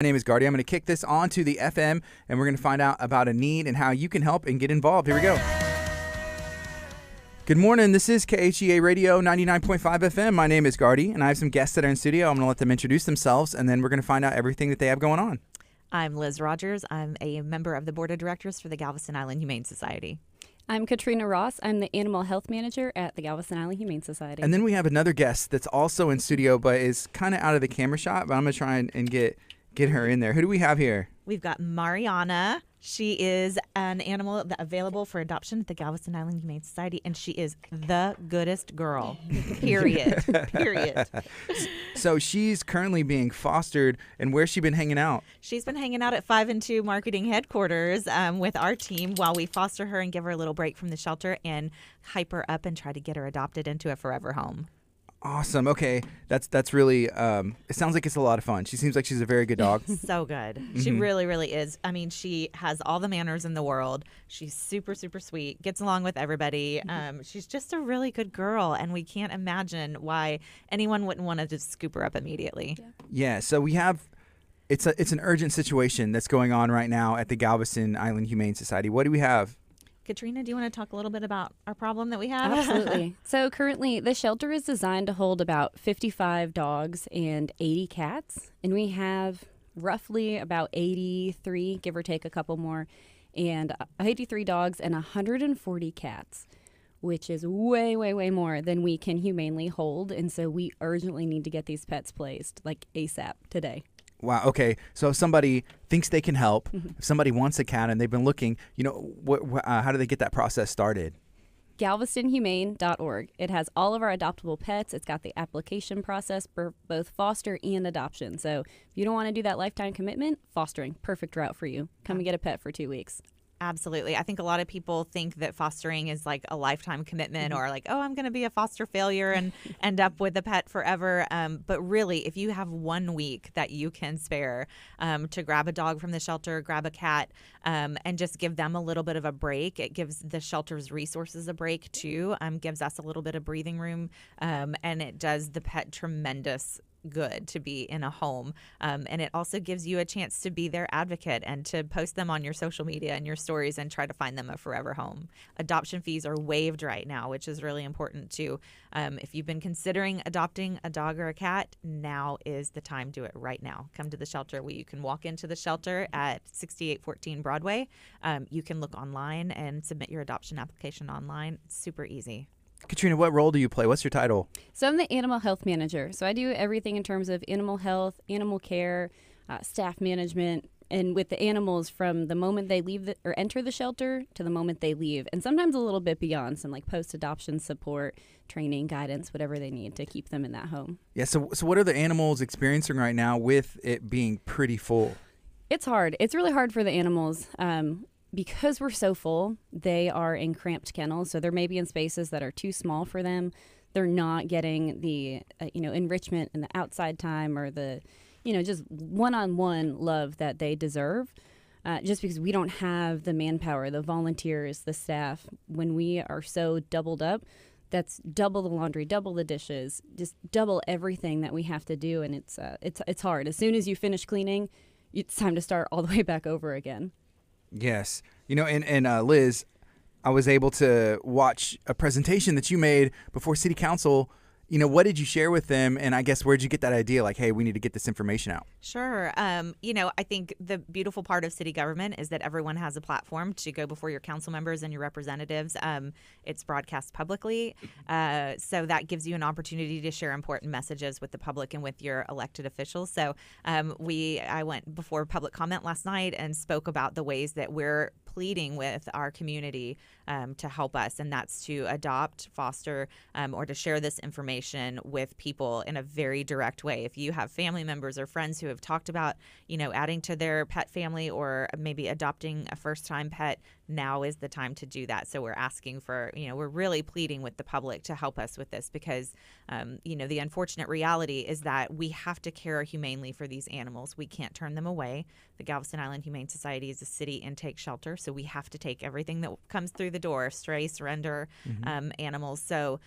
My name is Gardy. I'm going to kick this onto the FM, and we're going to find out about a need and how you can help and get involved. Here we go. Good morning. This is KHEA Radio 99.5 FM. My name is Gardy, and I have some guests that are in studio. I'm going to let them introduce themselves, and then we're going to find out everything that they have going on. I'm Liz Rogers. I'm a member of the Board of Directors for the Galveston Island Humane Society. I'm Katrina Ross. I'm the Animal Health Manager at the Galveston Island Humane Society. And then we have another guest that's also in studio, but is kind of out of the camera shot, but I'm going to try and get her in there. Who do we have here? We've got Mariana. She is an animal available for adoption at the Galveston Island Humane Society, and she is the goodest girl, period. Period. So she's currently being fostered, and where's she been hanging out? She's been hanging out at 5 and 2 Marketing Headquarters with our team while we foster her and give her a little break from the shelter and hype her up and try to get her adopted into a forever home. Awesome. Okay. That's really, it sounds like it's a lot of fun. She seems like she's a very good dog. So good. She really, really is. I mean, she has all the manners in the world. She's super, super sweet, gets along with everybody. She's just a really good girl, and we can't imagine why anyone wouldn't want to just scoop her up immediately. Yeah. So we have, it's an urgent situation that's going on right now at the Galveston Island Humane Society. What do we have? Katrina, do you want to talk a little bit about our problem that we have? Absolutely. So currently, the shelter is designed to hold about 55 dogs and 80 cats. And we have roughly about 83, give or take a couple more, and 83 dogs and 140 cats, which is way, way, way more than we can humanely hold. And so we urgently need to get these pets placed, like ASAP today. Wow. Okay. So if somebody thinks they can help, if somebody wants a cat and they've been looking, how do they get that process started? GalvestonHumane.org. It has all of our adoptable pets. It's got the application process for both foster and adoption. So if you don't want to do that lifetime commitment, fostering, perfect route for you. Come and get a pet for 2 weeks. Absolutely. I think a lot of people think that fostering is like a lifetime commitment or like, oh, I'm going to be a foster failure and end up with a pet forever. But really, if you have 1 week that you can spare to grab a dog from the shelter, grab a cat, and just give them a little bit of a break, it gives the shelter's resources a break too, gives us a little bit of breathing room, and it does the pet tremendous good to be in a home, and it also gives you a chance to be their advocate and to post them on your social media and your stories and try to find them a forever home. Adoption fees are waived right now, which is really important too. If you've been considering adopting a dog or a cat, now is the time. Do it right now. Come to the shelter. You can walk into the shelter at 6814 Broadway. You can look online and submit your adoption application online. It's super easy. Katrina, what role do you play? What's your title? So I'm the Animal Health Manager. So I do everything in terms of animal health, animal care, staff management, and with the animals from the moment they leave or enter the shelter to the moment they leave, and sometimes a little bit beyond, some like post-adoption support, training, guidance, whatever they need to keep them in that home. Yeah. So what are the animals experiencing right now with it being pretty full? It's hard. It's really hard for the animals. Because we're so full, they are in cramped kennels, so they're maybe in spaces that are too small for them. They're not getting the enrichment and the outside time or the just one-on-one love that they deserve. Just because we don't have the manpower, the volunteers, the staff. When we are so doubled up, that's double the laundry, double the dishes, just double everything that we have to do, and it's hard. As soon as you finish cleaning, it's time to start all the way back over again. Yes. And Liz, I was able to watch a presentation that you made before City Council. What did you share with them? And I guess where'd you get that idea? Like, hey, we need to get this information out. Sure. I think the beautiful part of city government is that everyone has a platform to go before your council members and your representatives. It's broadcast publicly. So that gives you an opportunity to share important messages with the public and with your elected officials. So I went before public comment last night and spoke about the ways that we're pleading with our community to help us, and that's to adopt, foster, or to share this information with people in a very direct way. If you have family members or friends who have talked about, adding to their pet family or maybe adopting a first-time pet, now is the time to do that. So we're asking for, we're really pleading with the public to help us with this because, the unfortunate reality is that we have to care humanely for these animals. We can't turn them away. The Galveston Island Humane Society is a city intake shelter, so we have to take everything that comes through the door, stray, surrender animals. So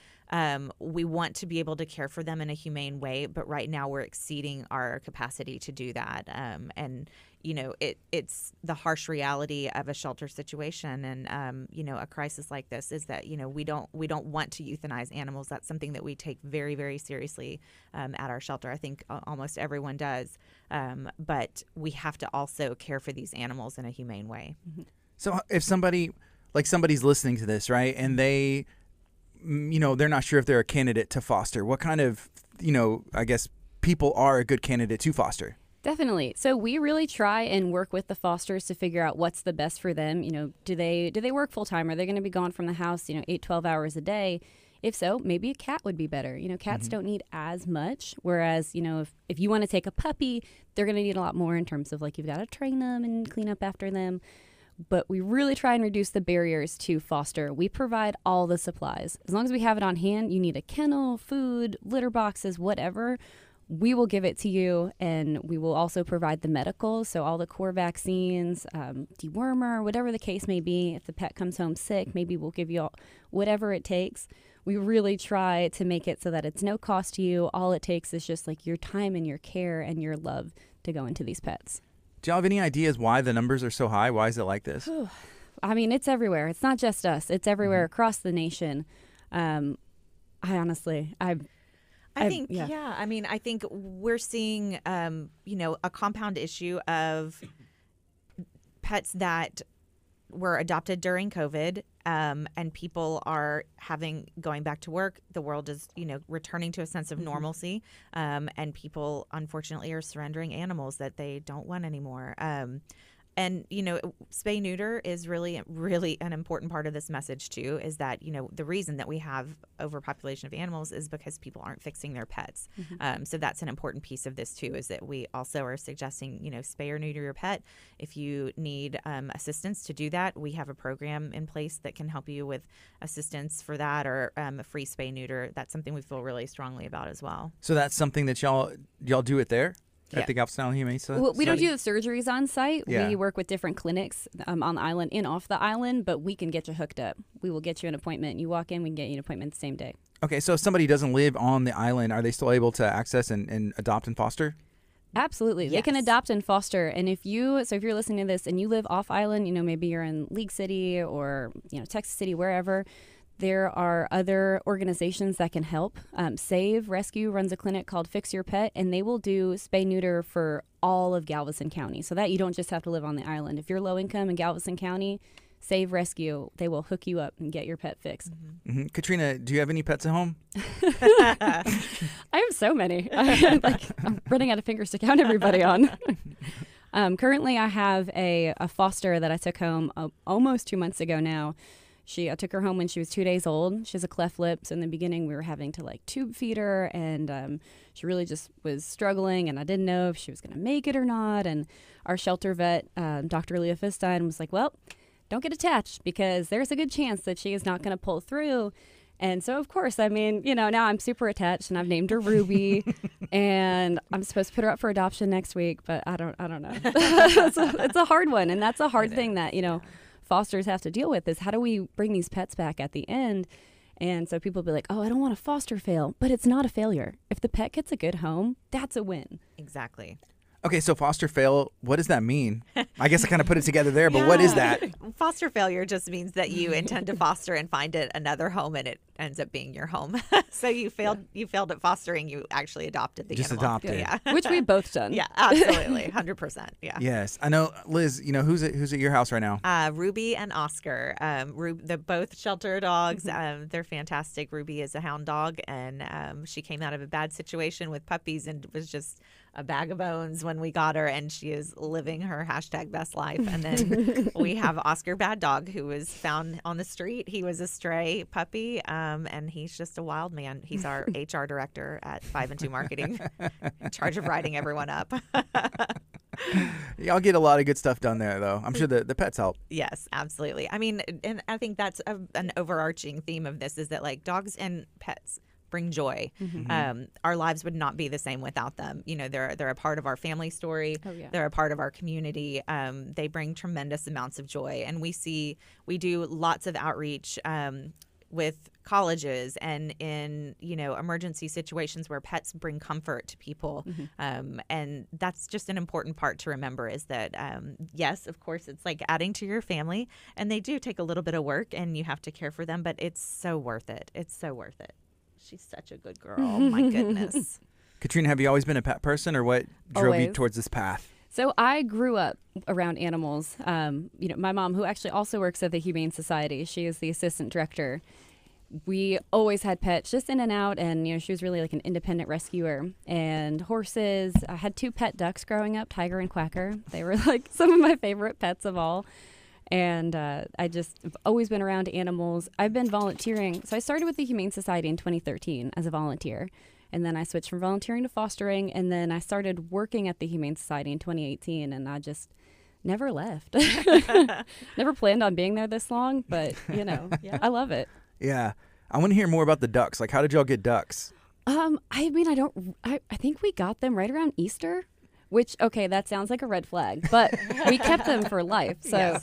We want to be able to care for them in a humane way, but right now we're exceeding our capacity to do that. And it's the harsh reality of a shelter situation, and a crisis like this is that we don't want to euthanize animals. That's something that we take very, very seriously at our shelter. I think almost everyone does, but we have to also care for these animals in a humane way. So if somebody's listening to this, right, and they, they're not sure if they're a candidate to foster, what kind of, I guess people are a good candidate to foster? Definitely. So we really try and work with the fosters to figure out what's the best for them. Do they work full time? Are they going to be gone from the house, 8-12 hours a day? If so, maybe a cat would be better. Cats don't need as much. Whereas, if you want to take a puppy, they're going to need a lot more in terms of you've got to train them and clean up after them. But we really try and reduce the barriers to foster. We provide all the supplies. As long as we have it on hand, you need a kennel, food, litter boxes, whatever, we will give it to you, and we will also provide the medical, so all the core vaccines, dewormer, whatever the case may be. If the pet comes home sick, maybe we'll give you whatever it takes. We really try to make it so that it's no cost to you. All it takes is just your time and your care and your love to go into these pets. Do y'all have any ideas why the numbers are so high? Why is it like this? I mean, it's everywhere. It's not just us. It's everywhere across the nation. I think we're seeing, a compound issue of pets that were adopted during COVID, and people are going back to work. The world is, returning to a sense of normalcy, and people, unfortunately, are surrendering animals that they don't want anymore. And, spay neuter is really, really an important part of this message, too, is that, the reason that we have overpopulation of animals is because people aren't fixing their pets. So that's an important piece of this, too, is that we also are suggesting, spay or neuter your pet. If you need assistance to do that, we have a program in place that can help you with assistance for that, or a free spay neuter. That's something we feel really strongly about as well. So that's something that y'all do it there? At the Galveston Island Humane Society? Well, we don't do the surgeries on site. Yeah. We work with different clinics on the island and off the island, but we can get you hooked up. We will get you an appointment. You walk in, we can get you an appointment the same day. Okay, so if somebody doesn't live on the island, are they still able to access and adopt and foster? Absolutely. Yes. They can adopt and foster. And if you're listening to this and you live off island, maybe you're in League City or, Texas City, wherever, there are other organizations that can help. Save Rescue runs a clinic called Fix Your Pet, and they will do spay neuter for all of Galveston County, so that you don't just have to live on the island. If you're low income in Galveston County, Save Rescue, they will hook you up and get your pet fixed. Katrina, do you have any pets at home? I have so many. I'm running out of fingers to count everybody on. Currently, I have a foster that I took home almost 2 months ago now. I took her home when she was 2 days old. She has a cleft lip, so in the beginning we were having to tube feed her, and she really just was struggling, and I didn't know if she was going to make it or not. And our shelter vet, Dr. Leah Fistine, was like, well, don't get attached because there's a good chance that she is not going to pull through. And so, of course, now I'm super attached, and I've named her Ruby, and I'm supposed to put her up for adoption next week, but I don't know. It's a hard one, and that's a hard thing that, fosters have to deal with, is how do we bring these pets back at the end? And so people be like, oh, I don't want a foster fail, but it's not a failure. If the pet gets a good home, that's a win. Exactly. Okay, so foster fail, what does that mean? I guess I kind of put it together there, but what is that? Foster failure just means that you intend to foster and find it another home, and it ends up being your home. So you failed at fostering, you actually adopted the animal. Adopted. Yeah. Which we've both done. Yeah, absolutely. 100%. Yeah. Yes. I know, Liz, who's at your house right now? Ruby and Oscar. They're both shelter dogs. They're fantastic. Ruby is a hound dog, and she came out of a bad situation with puppies and was just a bag of bones when we got her, and she is living her #best life. And then we have Oscar Bad Dog, who was found on the street. He was a stray puppy, and he's just a wild man. He's our HR director at 5 and 2 Marketing, in charge of writing everyone up. Y'all get a lot of good stuff done there, though. I'm sure the pets help. Yes, absolutely. I mean, and I think that's an overarching theme of this, is that dogs and pets bring joy. Our lives would not be the same without them. They're a part of our family story. Oh, yeah. They're a part of our community. They bring tremendous amounts of joy, and we do lots of outreach with colleges and in, emergency situations where pets bring comfort to people. And that's just an important part to remember is that, yes, of course, it's like adding to your family, and they do take a little bit of work and you have to care for them, but it's so worth it. It's so worth it. She's such a good girl. My goodness. Katrina, have you always been a pet person, or what drove you Always. towards this path? So I grew up around animals. My mom, who actually also works at the Humane Society, she is the assistant director. We always had pets just in and out, and she was really like an independent rescuer. And horses. I had 2 pet ducks growing up, Tiger and Quacker. They were like some of my favorite pets of all. And I just have always been around animals. I've been volunteering. So I started with the Humane Society in 2013 as a volunteer. And then I switched from volunteering to fostering. And then I started working at the Humane Society in 2018. And I just never left. Never planned on being there this long. But, I love it. Yeah. I want to hear more about the ducks. Like, how did y'all get ducks? I think we got them right around Easter. Which, okay, that sounds like a red flag, but we kept them for life. So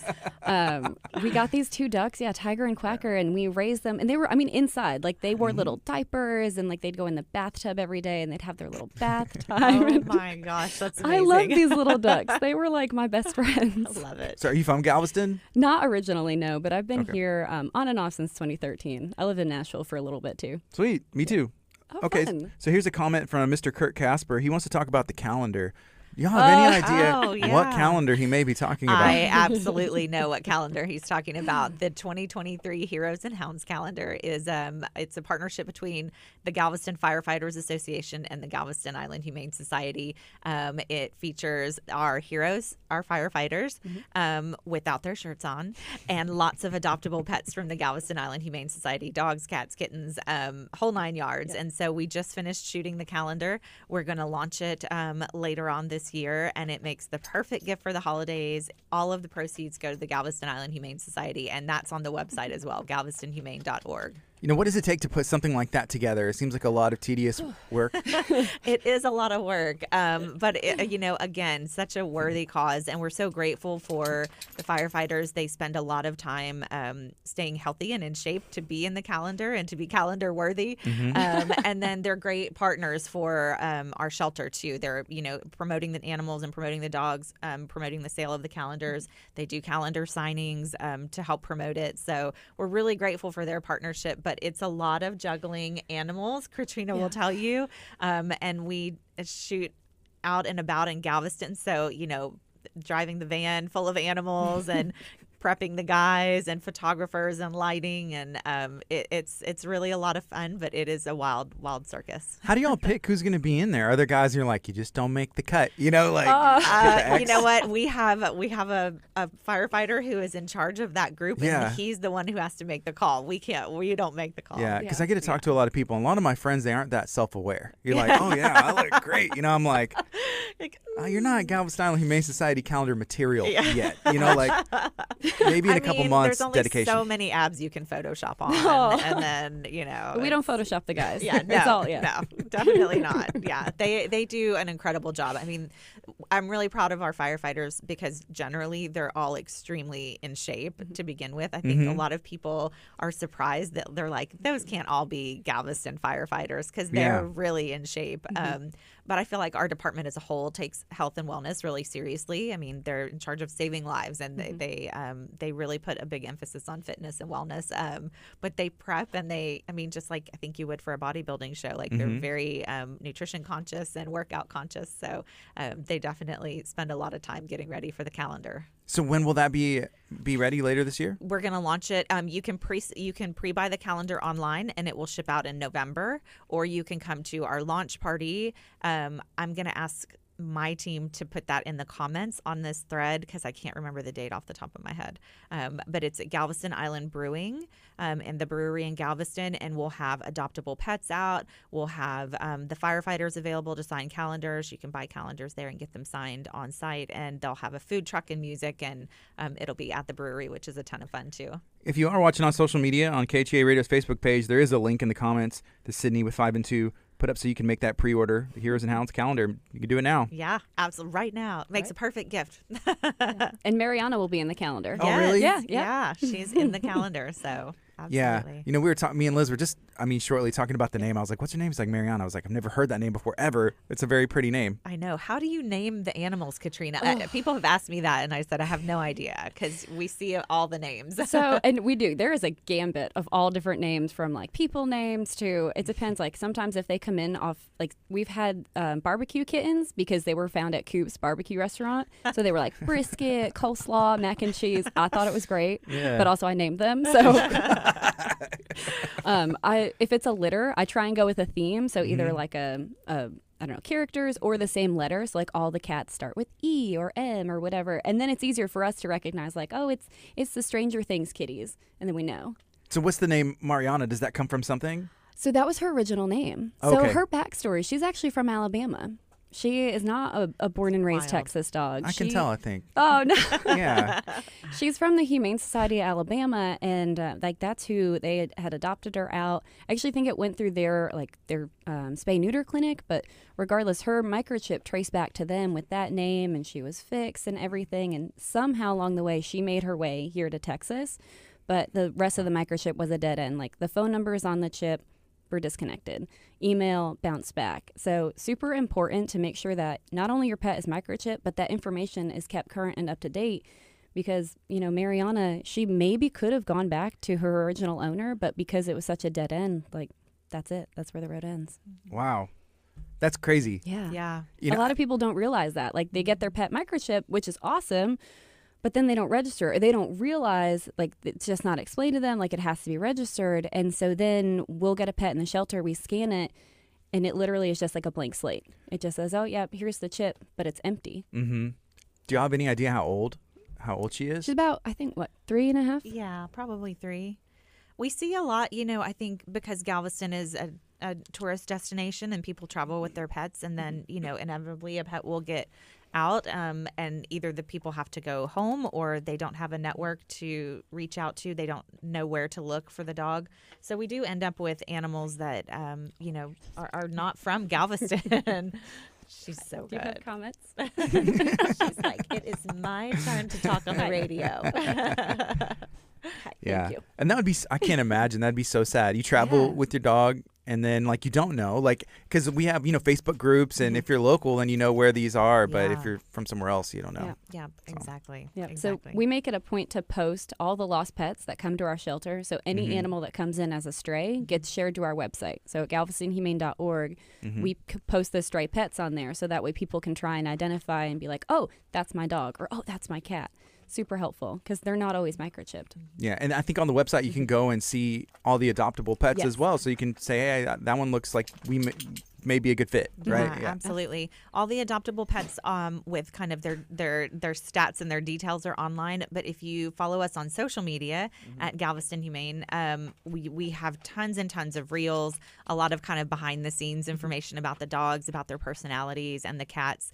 we got these 2 ducks, Tiger and Quacker, and we raised them. And they were, inside. Like, they wore little diapers, and, like, they'd go in the bathtub every day, and they'd have their little bath time. Oh, my gosh, that's amazing. I love these little ducks. They were, like, my best friends. I love it. So are you from Galveston? Not originally, no, but I've been here on and off since 2013. I lived in Nashville for a little bit, too. Sweet. Me too. Oh, Okay, fun. so here's a comment from Mr. Kurt Casper. He wants to talk about the calendar. Do y'all have any idea what calendar he may be talking about? I absolutely know what calendar he's talking about. The 2023 Heroes and Hounds calendar is it's a partnership between the Galveston Firefighters Association and the Galveston Island Humane Society. It features our heroes, our firefighters, without their shirts on, and lots of adoptable pets from the Galveston Island Humane Society, dogs, cats, kittens, whole 9 yards. And so we just finished shooting the calendar. We're going to launch it later on this year, and it makes the perfect gift for the holidays. All of the proceeds go to the Galveston Island Humane Society, and that's on the website as well, galvestonhumane.org. What does it take to put something like that together? It seems like a lot of tedious work. It is a lot of work, but again, such a worthy cause, and we're so grateful for the firefighters. They spend a lot of time staying healthy and in shape to be in the calendar and to be calendar worthy. And then they're great partners for our shelter too. They're promoting the animals and promoting the dogs, promoting the sale of the calendars. They do calendar signings to help promote it. So we're really grateful for their partnership. But it's a lot of juggling animals, Katrina will tell you. And we shoot out and about in Galveston. So, driving the van full of animals and prepping the guys and photographers and lighting. And it's really a lot of fun, but it is a wild circus. How do y'all pick who's going to be in there? Are there guys who are like, you just don't make the cut? You know what? We have a firefighter who is in charge of that group, and he's the one who has to make the call. We don't make the call. Yeah, because I get to talk to a lot of people, and a lot of my friends, they aren't that self-aware. You're like, oh yeah, I look great. I'm like, you're not Galveston Island Humane Society calendar material yet. Maybe in a couple months, there's only dedication. so many abs you can Photoshop on, and then we don't Photoshop the guys. Yeah, no, definitely not. Yeah, they do an incredible job. I'm really proud of our firefighters because generally they're all extremely in shape to begin with. I think a lot of people are surprised that they're like, those can't all be Galveston firefighters because they're really in shape. But I feel like our department as a whole takes health and wellness really seriously. They're in charge of saving lives, and they really put a big emphasis on fitness and wellness. But they prep, and just like I think you would for a bodybuilding show, like they're very nutrition conscious and workout conscious. So they definitely spend a lot of time getting ready for the calendar. So when will that be ready later this year? We're going to launch it. You can pre-buy the calendar online, and it will ship out in November, or you can come to our launch party. I'm going to ask my team to put that in the comments on this thread because I can't remember the date off the top of my head. But it's at Galveston Island Brewing and the brewery in Galveston, and we'll have Adoptable Pets out. We'll have the firefighters available to sign calendars. You can buy calendars there and get them signed on site, and they'll have a food truck and music, and it'll be at the brewery, which is a ton of fun too. If you are watching on social media, on KHA Radio's Facebook page, there is a link in the comments to Sydney with 5 and 2 put up so you can make that pre-order, the Heroes and Hounds calendar. You can do it now. Yeah, absolutely. Right now. It makes a perfect gift. And Mariana will be in the calendar. Oh, really? Yeah. Yeah, she's in the calendar. So Yeah. Absolutely. You know, we were talking, me and Liz were just, shortly talking about the name. I was like, what's her name? He's like, Mariana. I was like, I've never heard that name before, ever. It's a very pretty name. I know. How do you name the animals, Katrina? People have asked me that, and I said I have no idea because we see all the names. So, and we do. There is a gambit of all different names, from like people names to, it depends. Like sometimes if they come in off, like we've had barbecue kittens because they were found at Coop's barbecue restaurant. So they were like brisket, coleslaw, mac and cheese. I thought it was great, but also I named them. So if it's a litter, I try and go with a theme. So either like I don't know, characters or the same letters. Like all the cats start with E or M or whatever. And then it's easier for us to recognize like, oh, it's the Stranger Things kitties. And then we know. So what's the name Mariana? Does that come from something? So that was her original name. Okay. So her backstory, she's actually from Alabama. She is not a born and raised Texas dog. I can tell, I think. Oh, no. Yeah. She's from the Humane Society of Alabama, and that's who they had adopted her out. I actually think it went through their spay-neuter clinic, but regardless, her microchip traced back to them with that name, and she was fixed and everything, and somehow along the way, she made her way here to Texas, but the rest of the microchip was a dead end. Like, the phone numbers on the chip were disconnected. Email bounced back. So super important to make sure that not only your pet is microchipped, but that information is kept current and up to date, because, you know, Mariana, she maybe could have gone back to her original owner, but because it was such a dead end, like, that's it. That's where the road ends. Wow. That's crazy. Yeah. Yeah. You know, a lot of people don't realize that. Like, they get their pet microchip, which is awesome, but then they don't register, or they don't realize, like, it's just not explained to them, like it has to be registered. And so then we'll get a pet in the shelter, we scan it, and it literally is just like a blank slate. It just says, oh, yeah, here's the chip, but it's empty. Mm-hmm. Do you have any idea how old she is? She's about, I think, 3.5? Yeah, probably 3. We see a lot, you know, I think because Galveston is a tourist destination and people travel with their pets, and then, you know, inevitably a pet will get out, and either the people have to go home or they don't have a network to reach out to. They don't know where to look for the dog. So we do end up with animals that, you know, are not from Galveston. She's so Do you have good. comments? She's like, it is my turn to talk on the radio. Yeah. Thank you. And that would be, I can't imagine. That'd be so sad. You travel Yeah. with your dog and then, like, you don't know, like, because we have, you know, Facebook groups, and if you're local, then you know where these are. But if Yeah. you're from somewhere else, you don't know. Yeah, exactly. Yeah. Exactly. So we make it a point to post all the lost pets that come to our shelter. So any animal that comes in as a stray gets shared to our website. So at galvestonhumane.org, we post the stray pets on there, so that way people can try and identify and be like, oh, that's my dog, or oh, that's my cat. Super helpful, because they're not always microchipped. Yeah, and I think on the website you can go and see all the adoptable pets Yes. as well. So you can say, hey, that one looks like we may be a good fit, right? Yeah, absolutely. All the adoptable pets with kind of their stats and their details are online. But if you follow us on social media at Galveston Humane, we have tons and tons of reels, a lot of kind of behind the scenes information about the dogs, about their personalities, and the cats.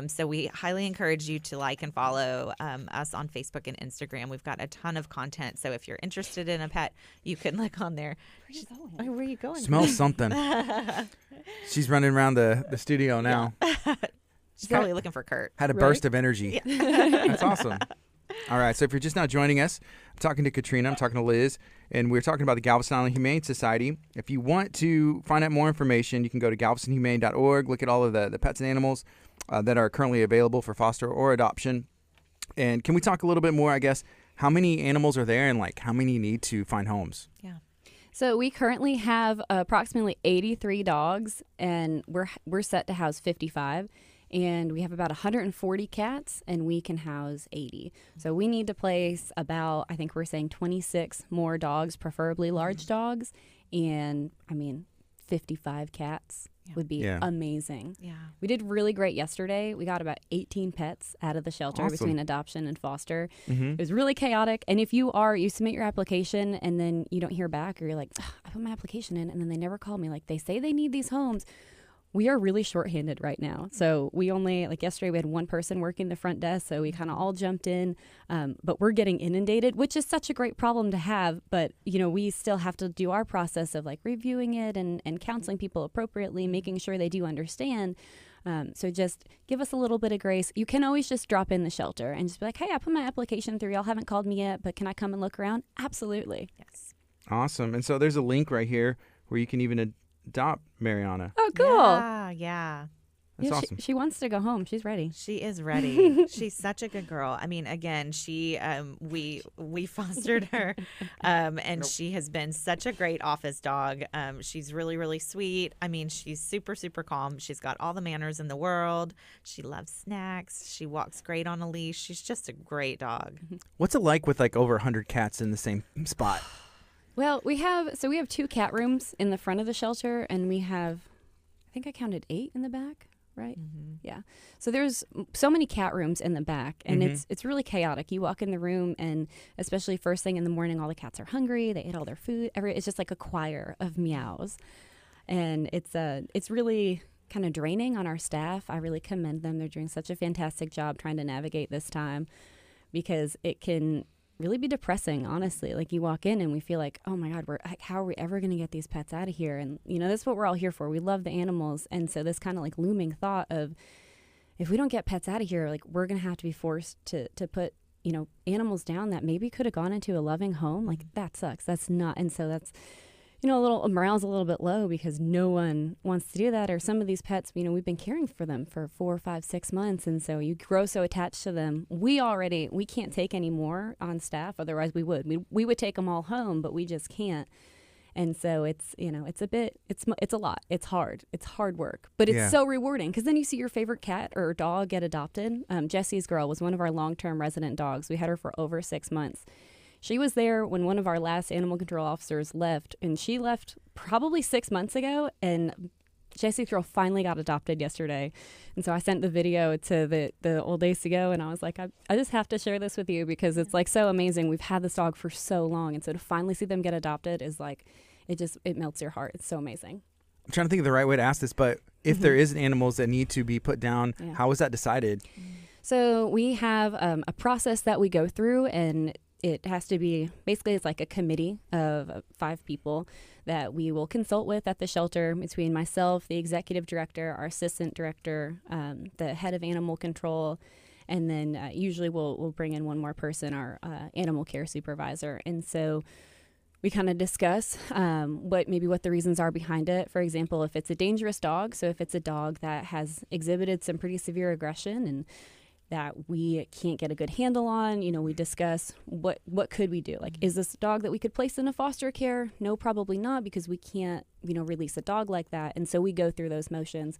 So we highly encourage you to like and follow us on Facebook and Instagram. We've got a ton of content. So if you're interested in a pet, you can look on there. Where are you going? Smell something. She's running around the studio now. She's probably looking for Kurt. Had a burst of energy. That's awesome. All right, so if you're just now joining us, I'm talking to Katrina, I'm talking to Liz, and we're talking about the Galveston Island Humane Society. If you want to find out more information, you can go to galvestonhumane.org, look at all of the pets and animals that are currently available for foster or adoption. And can we talk a little bit more, I guess, how many animals are there and, like, how many need to find homes? Yeah. So we currently have approximately 83 dogs, and we're set to house 55. And we have about 140 cats, and we can house 80. So we need to place about, I think we're saying 26 more dogs, preferably large dogs. And, 55 cats would be amazing. Yeah. We did really great yesterday. We got about 18 pets out of the shelter between adoption and foster. It was really chaotic. And if you submit your application and then you don't hear back, or you're like, I put my application in and then they never call me. Like, they say they need these homes. We are really shorthanded right now. So we only, like yesterday, we had one person working the front desk. So we kind of all jumped in. But we're getting inundated, which is such a great problem to have. But, we still have to do our process of like reviewing it and counseling people appropriately, making sure they do understand. So just give us a little bit of grace. You can always just drop in the shelter and just be like, hey, I put my application through. Y'all haven't called me yet, but can I come and look around? Absolutely. Yes. Awesome. And so there's a link right here where you can even adopt Mariana. Oh, cool. Yeah. That's Yeah, awesome. She wants to go home. She's ready. She is ready. She's such a good girl. I mean, again, she we fostered her, and she has been such a great office dog. She's really, really sweet. I mean, she's super, super calm. She's got all the manners in the world. She loves snacks. She walks great on a leash. She's just a great dog. What's it like with like over 100 cats in the same spot? Well, we have 2 cat rooms in the front of the shelter, and we have, I think I counted 8 in the back. Right? Mm-hmm. Yeah. So there's so many cat rooms in the back, and it's really chaotic. You walk in the room, and especially first thing in the morning, all the cats are hungry. They ate all their food. It's just like a choir of meows, and it's really kind of draining on our staff. I really commend them. They're doing such a fantastic job trying to navigate this time, because it can really be depressing, honestly. Like, you walk in and we feel like, oh my God, how are we ever going to get these pets out of here? And that's what we're all here for. We love the animals. And so this kind of like looming thought of, if we don't get pets out of here, like, we're going to have to be forced to put animals down that maybe could have gone into a loving home. Like, that sucks. That's not. And so that's morale's a little bit low, because no one wants to do that. Or some of these pets, we've been caring for them for 4, 5, 6 months. And so you grow so attached to them. We can't take any more on staff. Otherwise we would. We would take them all home, but we just can't. And so it's a lot. It's hard. It's hard work, but it's so rewarding, because then you see your favorite cat or dog get adopted. Jesse's girl was one of our long-term resident dogs. We had her for over 6 months. She was there when one of our last animal control officers left, and she left probably 6 months ago, and Jesse's girl finally got adopted yesterday. And so I sent the video to the old ACO, and I was like, I just have to share this with you, because it's like so amazing. We've had this dog for so long, and so to finally see them get adopted is like, it melts your heart. It's so amazing. I'm trying to think of the right way to ask this, but if there is animals that need to be put down, how is that decided? So we have a process that we go through, and it has to be, basically it's like a committee of 5 people that we will consult with at the shelter, between myself, the executive director, our assistant director, the head of animal control, and then usually we'll bring in one more person, our animal care supervisor. And so we kind of discuss what the reasons are behind it. For example, if it's a dangerous dog, so if it's a dog that has exhibited some pretty severe aggression and that we can't get a good handle on, we discuss what could we do? Like, is this a dog that we could place in a foster care? No, probably not, because we can't, release a dog like that. And so we go through those motions.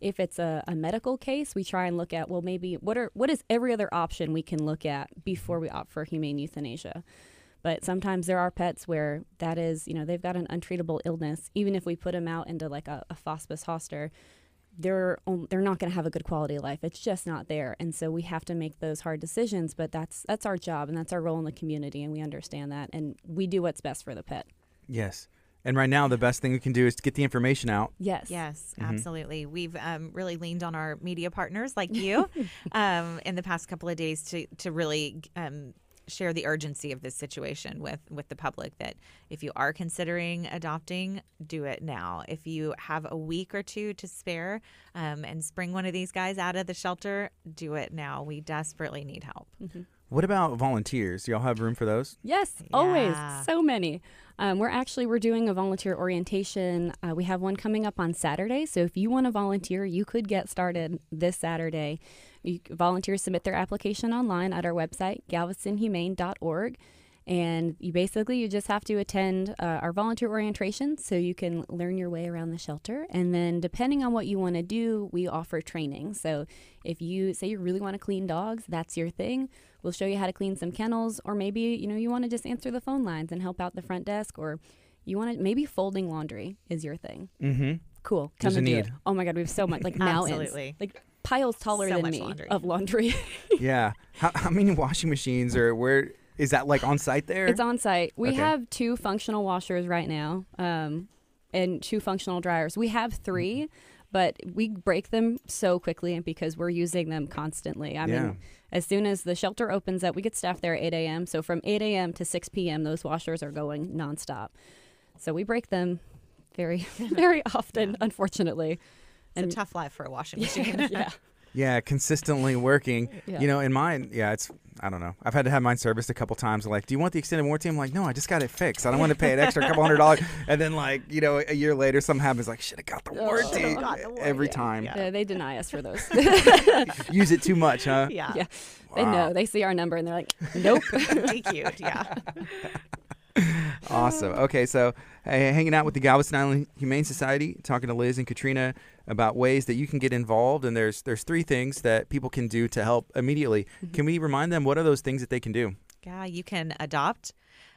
If it's a medical case, we try and look at, well, maybe what is every other option we can look at before we opt for humane euthanasia. But sometimes there are pets where that is, they've got an untreatable illness. Even if we put them out into like a hospice foster, they're not going to have a good quality of life. It's just not there. And so we have to make those hard decisions, but that's our job, and that's our role in the community, and we understand that, and we do what's best for the pet. Yes. And right now, the best thing we can do is to get the information out. Yes. Yes, absolutely. We've really leaned on our media partners like you in the past couple of days to really share the urgency of this situation with the public, that if you are considering adopting, do it now. If you have a week or 2 to spare and bring one of these guys out of the shelter, do it now. We desperately need help. Mm-hmm. What about volunteers? Y'all have room for those? Yes, always. So many. We're doing a volunteer orientation. We have one coming up on Saturday. So if you want to volunteer, you could get started this Saturday. Volunteers submit their application online at our website, galvestonhumane.org. And you just have to attend our volunteer orientation so you can learn your way around the shelter. And then depending on what you want to do, we offer training. So if you say you really want to clean dogs, that's your thing. We'll show you how to clean some kennels, or maybe, you want to just answer the phone lines and help out the front desk, or you want to, maybe folding laundry is your thing. Mm-hmm. Cool. Come and do it. Oh my God, we have so much, like mountains. Absolutely. Like piles taller than me of laundry. Yeah. How many washing machines, or where is that, like on site there? It's on site. We have 2 functional washers right now, and 2 functional dryers. We have 3, but we break them so quickly because we're using them constantly. I mean, as soon as the shelter opens up, we get staff there at 8 a.m. So from 8 a.m. to 6 p.m., those washers are going nonstop. So we break them very, very often, unfortunately. It's a tough life for a washing machine. Yeah, consistently working. Yeah. In mine, it's I don't know. I've had to have mine serviced a couple times. Like, do you want the extended warranty? I'm like, no, I just got it fixed. I don't want to pay an extra couple $100. And then, like, you know, a year later, something happens. Like, should have got the warranty every time. Yeah, they deny us for those. Use it too much, huh? Yeah. Yeah. They know. They see our number and they're like, nope. Be cute. Yeah. Awesome. Okay, so hanging out with the Galveston Island Humane Society, talking to Liz and Katrina about ways that you can get involved. And there's 3 things that people can do to help immediately. Can we remind them what are those things that they can do? Yeah, you can adopt.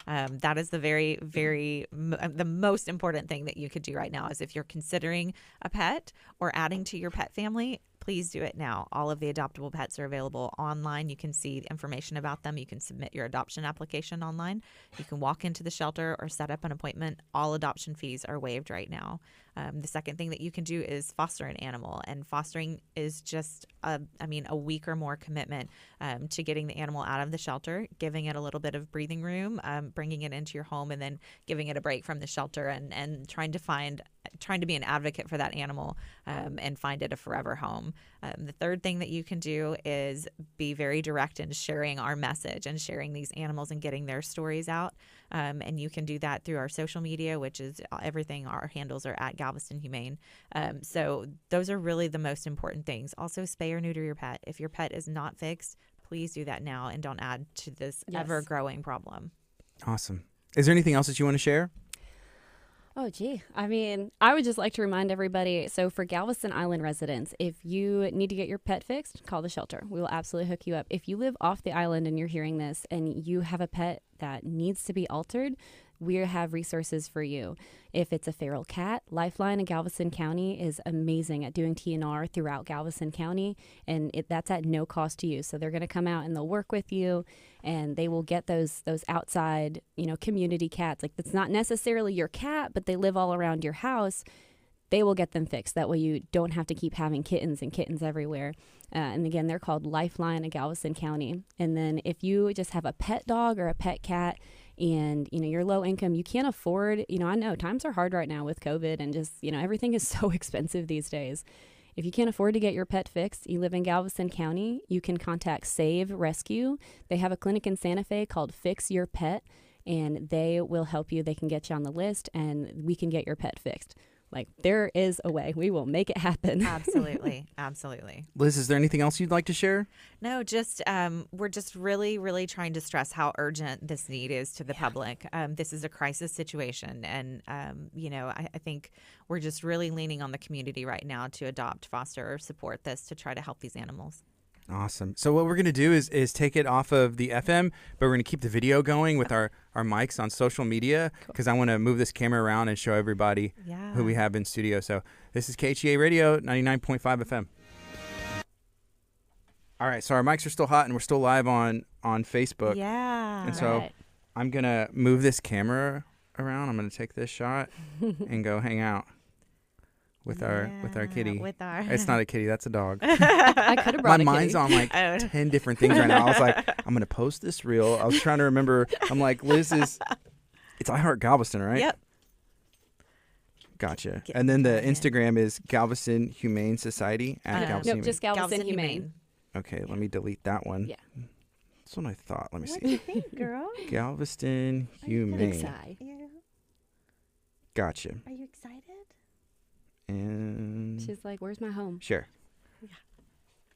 That is the the most important thing that you could do right now is if you're considering a pet or adding to your pet family, please do it now. All of the adoptable pets are available online. You can see information about them. You can submit your adoption application online. You can walk into the shelter or set up an appointment. All adoption fees are waived right now. The second thing that you can do is foster an animal, and fostering is just a week or more commitment to getting the animal out of the shelter, giving it a little bit of breathing room, bringing it into your home, and then giving it a break from the shelter and trying to be an advocate for that animal and find it a forever home. The third thing that you can do is be very direct in sharing our message and sharing these animals and getting their stories out. And you can do that through our social media, which is everything. Our handles are at Galveston Humane. So those are really the most important things. Also, spay or neuter your pet. If your pet is not fixed, please do that now and don't add to this ever-growing problem. Awesome. Is there anything else that you want to share? Oh, gee. I would just like to remind everybody, so for Galveston Island residents, if you need to get your pet fixed, call the shelter. We will absolutely hook you up. If you live off the island and you're hearing this and you have a pet that needs to be altered, we have resources for you. If it's a feral cat, Lifeline in Galveston County is amazing at doing TNR throughout Galveston County, and that's at no cost to you. So they're going to come out and they'll work with you, and they will get those outside, community cats. Like, it's not necessarily your cat, but they live all around your house. They will get them fixed. That way you don't have to keep having kittens everywhere. And again, they're called Lifeline in Galveston County. And then if you just have a pet dog or a pet cat, and you're low income, you can't afford, I know times are hard right now with COVID and just, everything is so expensive these days. If you can't afford to get your pet fixed, you live in Galveston County, you can contact Save Rescue. They have a clinic in Santa Fe called Fix Your Pet, and they will help you. They can get you on the list, and we can get your pet fixed. Like, there is a way. We will make it happen. Absolutely. Absolutely. Liz, is there anything else you'd like to share? No, just we're just really, really trying to stress how urgent this need is to the public. This is a crisis situation. And, I think we're just really leaning on the community right now to adopt, foster, or support this to try to help these animals. Awesome. So what we're going to do is take it off of the FM, but we're going to keep the video going with our mics on social media because I want to move this camera around and show everybody who we have in studio. So this is KHEA Radio, 99.5 FM. All right. So our mics are still hot and we're still live on Facebook. Yeah. And so I'm going to move this camera around. I'm going to take this shot and go hang out. With our kitty. It's not a kitty, that's a dog. I could have brought My mind's on like 10 different things right now. I was like, I'm going to post this reel. I was trying to remember. I'm like, Liz it's I Heart Galveston, right? Yep. Gotcha. And then the Instagram is Galveston Humane Society at Galveston Humane. Just Galveston Humane. Okay, let me delete that one. Yeah. That's what I thought. Let me see. What do you think, girl? Galveston Humane. Big sigh. Yeah. Gotcha. Are you excited? And she's like, where's my home? Sure. Yeah.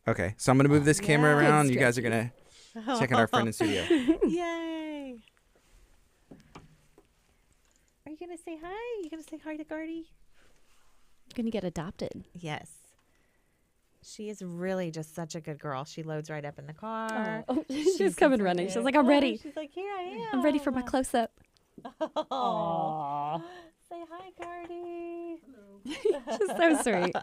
Okay, so I'm going to move this camera around. You guys are going to check out our friend in studio. Yay. Are you going to say hi? You going to say hi to Gardy? You're going to get adopted. Yes. She is really just such a good girl. She loads right up in the car. Oh, she's coming running. She's like, I'm ready. She's like, here I am. I'm ready for my close-up. Aww. Say hi, Gardy. She's so sweet.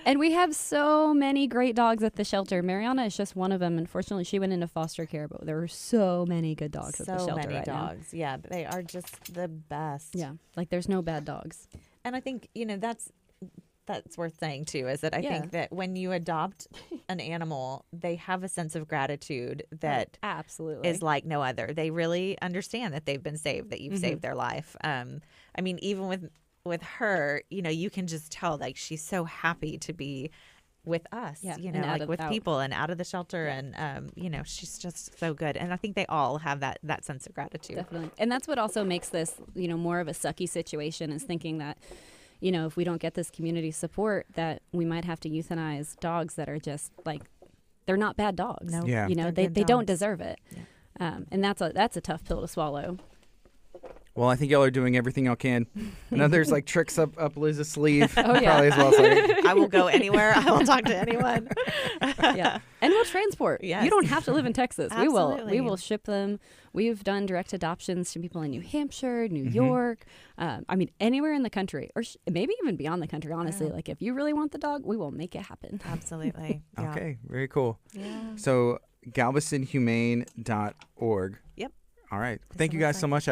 And we have so many great dogs at the shelter. Mariana is just one of them. Unfortunately, she went into foster care, but there are so many good dogs at the shelter right now. So many dogs. Yeah, they are just the best. Yeah, like there's no bad dogs. And I think, that's worth saying too, is that I think that when you adopt an animal, they have a sense of gratitude that absolutely is like no other. They really understand that they've been saved, that you've saved their life. Even with her, you can just tell like she's so happy to be with us, Yeah, you and know, out like of- with out. people and out of the shelter. And, you know, she's just so good. And I think they all have that sense of gratitude. Definitely. And that's what also makes this, you know, more of a sucky situation, is thinking that, you know, if we don't get this community support, that we might have to euthanize dogs that are just like, they're not bad dogs. No, Yeah. You know, they're they good don't dogs. deserve it. And that's a tough pill to swallow. Well, I think y'all are doing everything y'all can. I know there's like tricks up Liz's sleeve. Oh, yeah. Probably as well. So I will go anywhere. I will talk to anyone. Yeah. And we'll transport. Yes. You don't have to live in Texas. We Absolutely. will ship them. We've done direct adoptions to people in New Hampshire, New York. I mean, anywhere in the country, or maybe even beyond the country, honestly. Yeah. Like, if you really want the dog, we will make it happen. Absolutely. Yeah. okay, very cool. Yeah. So GalvestonHumane.org. Yep. All right. That's Thank the you guys website. so much. I